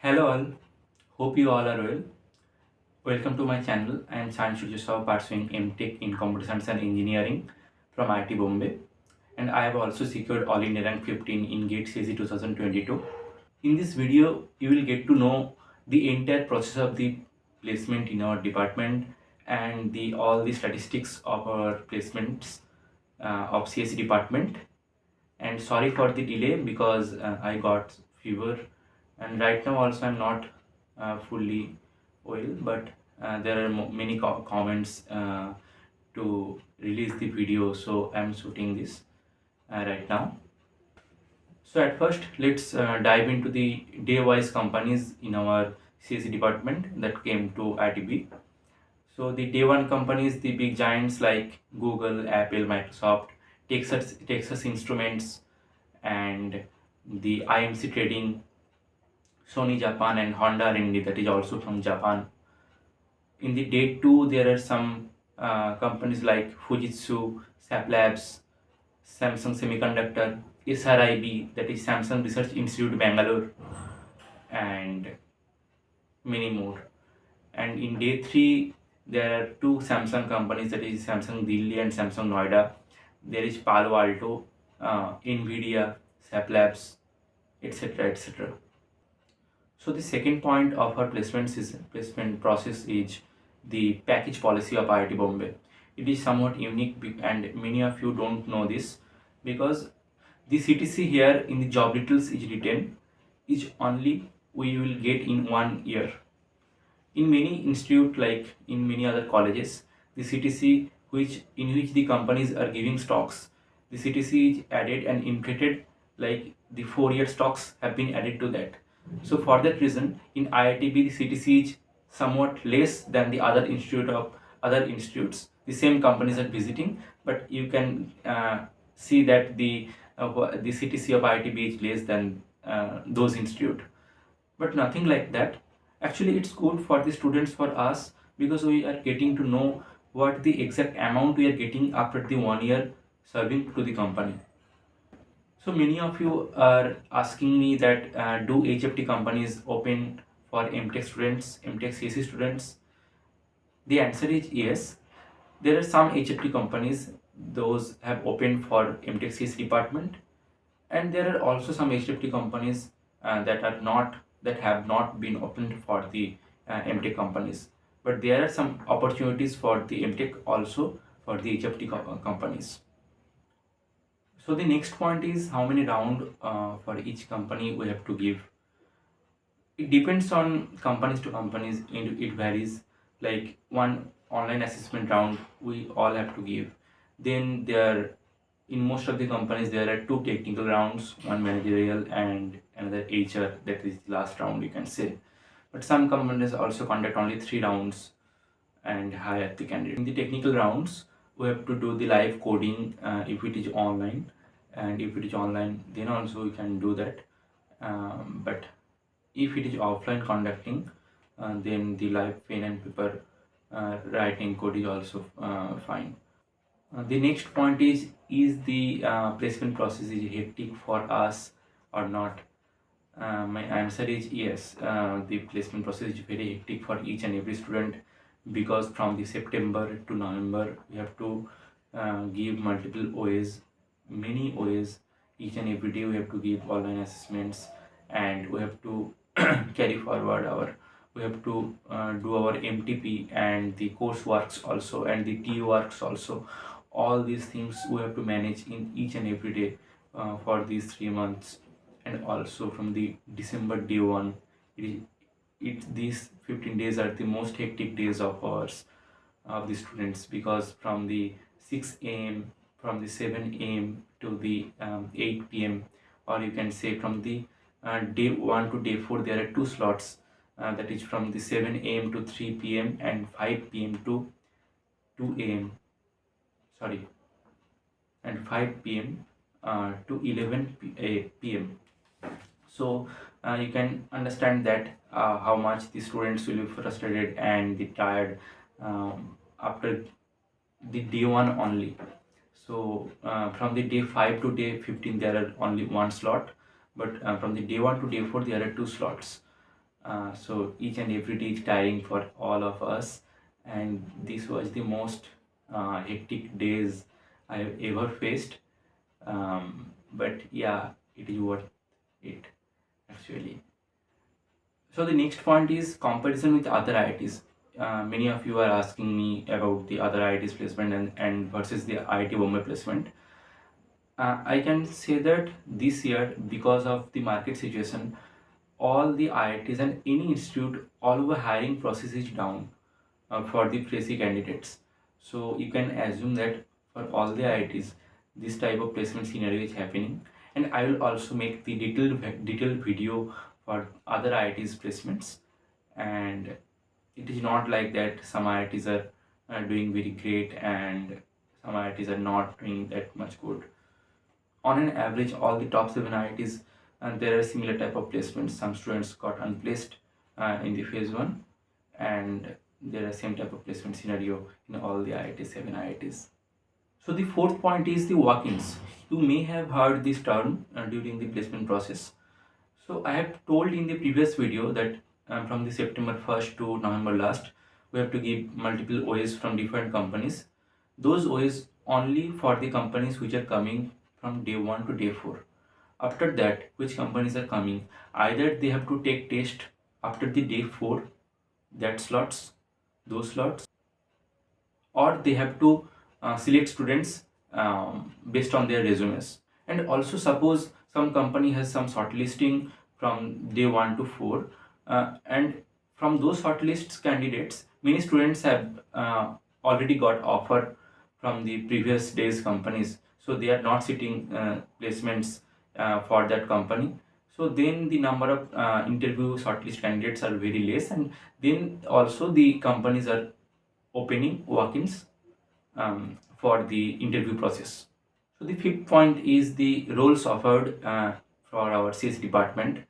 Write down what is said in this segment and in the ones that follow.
Hello all, hope you all are well. Welcome to my channel. I am Sayan pursuing MTech in Computer Science and Engineering from IIT Bombay, and I have also secured All India Rank 15 in GATE CSE 2022. In this video, you will get to know the entire process of the placement in our department and the all the statistics of our placements of CSE department. And sorry for the delay because I got fever, and right now also I'm not fully well, but there are many comments to release the video, so I'm shooting this right now. So at first, let's dive into the day-wise companies in our CSE department that came to ITB. So the day one companies, the big giants like Google, Apple, Microsoft, Texas Instruments, and the IMC Trading, Sony Japan, and Honda R&D that is also from Japan. In the day two, there are some companies like Fujitsu, SAP Labs, Samsung Semiconductor, SRIB that is Samsung Research Institute Bangalore, and many more. And in day three, there are two Samsung companies that is Samsung Delhi and Samsung Noida. There is Palo Alto, Nvidia, SAP Labs, etc. etc. So the second point of our placement process is the package policy of IIT Bombay. It is somewhat unique and many of you don't know this because the CTC here in the job details is written is only we will get in 1 year. In many institute like in many other colleges, the CTC in which the companies are giving stocks, the CTC is added and inflated like the 4 year stocks have been added to that. So for that reason, in IITB the CTC is somewhat less than the other institutes. The same companies are visiting, but you can see that the CTC of IITB is less than those institute. But nothing like that. Actually, it's good for the students, for us, because we are getting to know what the exact amount we are getting after the 1 year serving to the company. So many of you are asking me that do HFT companies open for MTech students, MTech CSE students? The answer is yes. There are some HFT companies, those have opened for MTech CSE department, and there are also some HFT companies that have not been opened for the MTech companies. But there are some opportunities for the MTech also for the HFT companies. So the next point is how many round for each company we have to give. It depends on companies to companies. It varies. Like one online assessment round we all have to give. Then there, in most of the companies, there are two technical rounds, one managerial and another HR. That is the last round, you can say. But some companies also conduct only 3 rounds and hire the candidate. In the technical rounds, we have to do the live coding if it is online, and if it is online, then also we can do that. But if it is offline conducting, then the live pen and paper writing code is also fine. The next point is the placement process is hectic for us or not? My answer is yes. The placement process is very hectic for each and every student because from the September to November we have to give multiple OAs, many OAs. Each and every day we have to give online assessments, and we have to carry forward we have to do our MTP and the courseworks also and the TU works also. All these things we have to manage in each and every day for these 3 months. And also from the December day one, these 15 days are the most hectic days of ours, of the students, because from the 6 a.m., from the 7 a.m. to the 8 p.m., or you can say from the day 1 to day 4, there are two slots, that is from the 7 a.m. to 3 p.m. and 5 p.m. to 2 a.m. sorry, and 5 p.m. To 11 p.m. So you can understand that how much the students will be frustrated and the tired after the day one only. So from the day 5 to day 15 there are only one slot, but from the day 1 to day 4 there are two slots. So each and every day is tiring for all of us, and this was the most hectic days I've ever faced. But yeah, it is worth it actually. So the next point is comparison with other IITs. Many of you are asking me about the other IITs placement and versus the IIT Bombay placement. I can say that this year, because of the market situation, all the IITs and any institute, all over hiring process is down for the freshie candidates. So you can assume that for all the IITs, this type of placement scenario is happening. And I will also make the detailed video for other IITs placements. And it is not like that some IITs are doing very great and some IITs are not doing that much good. On an average, all the top 7 IITs, and there are similar type of placements. Some students got unplaced in the phase 1, and there are same type of placement scenario in all the IIT 7 IITs. So the fourth point is the walk-ins. You may have heard this term during the placement process. So I have told in the previous video that from the September 1st to November last, we have to give multiple OAs from different companies. Those OAs only for the companies which are coming from day 1 to day 4. After that, which companies are coming, either they have to take test after the day 4, that slots, those slots, or they have to select students based on their resumes. And also, suppose some company has some shortlisting from day 1 to 4, and from those shortlists candidates, many students have already got offer from the previous days companies, so they are not sitting placements for that company. So then the number of interview shortlist candidates are very less, and then also the companies are opening walk-ins for the interview process. So the fifth point is the roles offered for our CS department.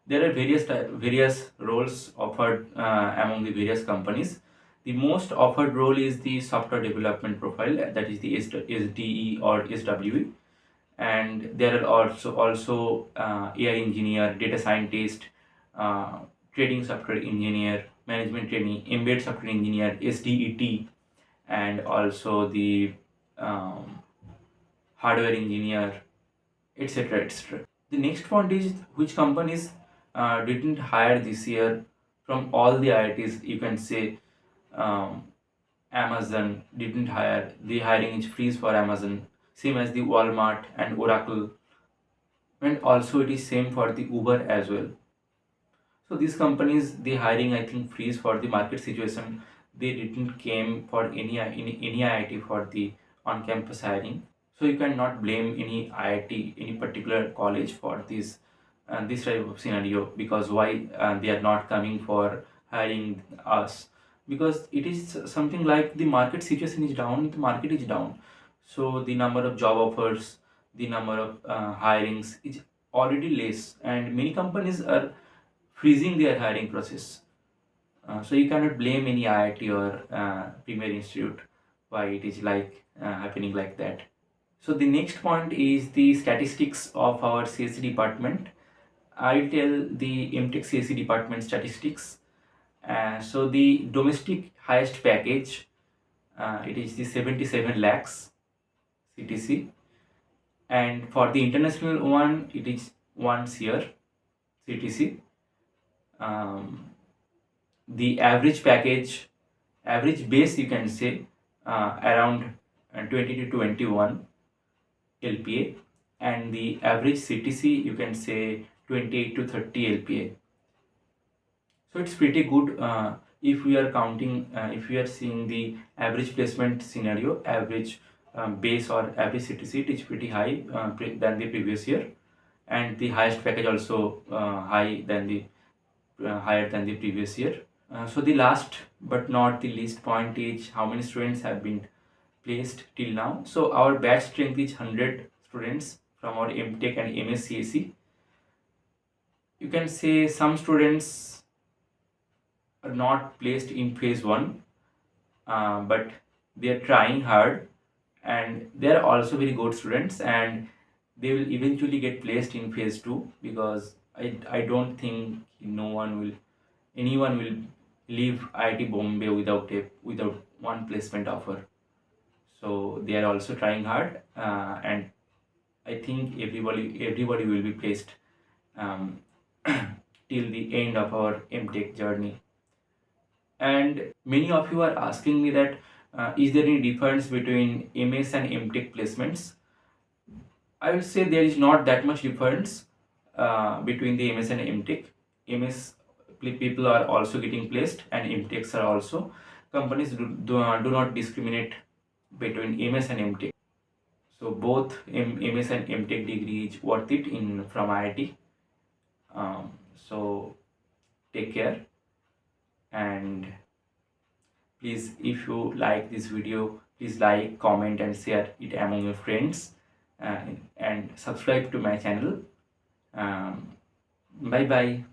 There are various roles offered among the various companies. The most offered role is the software development profile, that is the SDE or SWE, and there are also AI engineer, data scientist, uh, trading software engineer, management training, embedded software engineer, SDET, and also the um, hardware engineer, etc., etc. The next point is which companies didn't hire this year from all the IITs. You can say um, Amazon didn't hire. The hiring is freeze for Amazon. Same as the Walmart and Oracle, and also it is same for the Uber as well. So these companies, the hiring I think freeze for the market situation. They didn't came for any IIT for the on-campus hiring. So you cannot blame any IIT, any particular college for this type of scenario, because why they are not coming for hiring us, because it is something like the market situation is down, the market is down. So the number of job offers, the number of hirings is already less, and many companies are freezing their hiring process. So you cannot blame any IIT or premier institute why it is like happening like that. So the next point is the statistics of our CSE department. I'll tell the MTech CSE department statistics. So the domestic highest package, it is the 77 lakhs CTC, and for the international one, it is 1 year CTC. Um, the average package, average base, you can say around 20 to 21 LPA, and the average CTC you can say 28 to 30 LPA. So it's pretty good if we are counting, if we are seeing the average placement scenario, average base or average CTC, it is pretty high than the previous year, and the highest package also higher than the previous year. So the last but not the least point is how many students have been placed till now. So our batch strength is 100 students from our MTech and MSCSE. You can say some students are not placed in phase 1, but they are trying hard, and they are also very good students, and they will eventually get placed in phase 2, because I don't think no one will anyone will leave IIT Bombay without one placement offer. So they are also trying hard, and I think everybody will be placed um, till the end of our MTech journey. And many of you are asking me that is there any difference between MS and MTech placements? I would say there is not that much difference between the MS and MTech. MS people are also getting placed, and MTechs are also. Companies do not discriminate between MS and MTech. So both MS and MTech degree is worth it in from IIT. So take care, and please, if you like this video, please like, comment, and share it among your friends, and subscribe to my channel. Bye bye.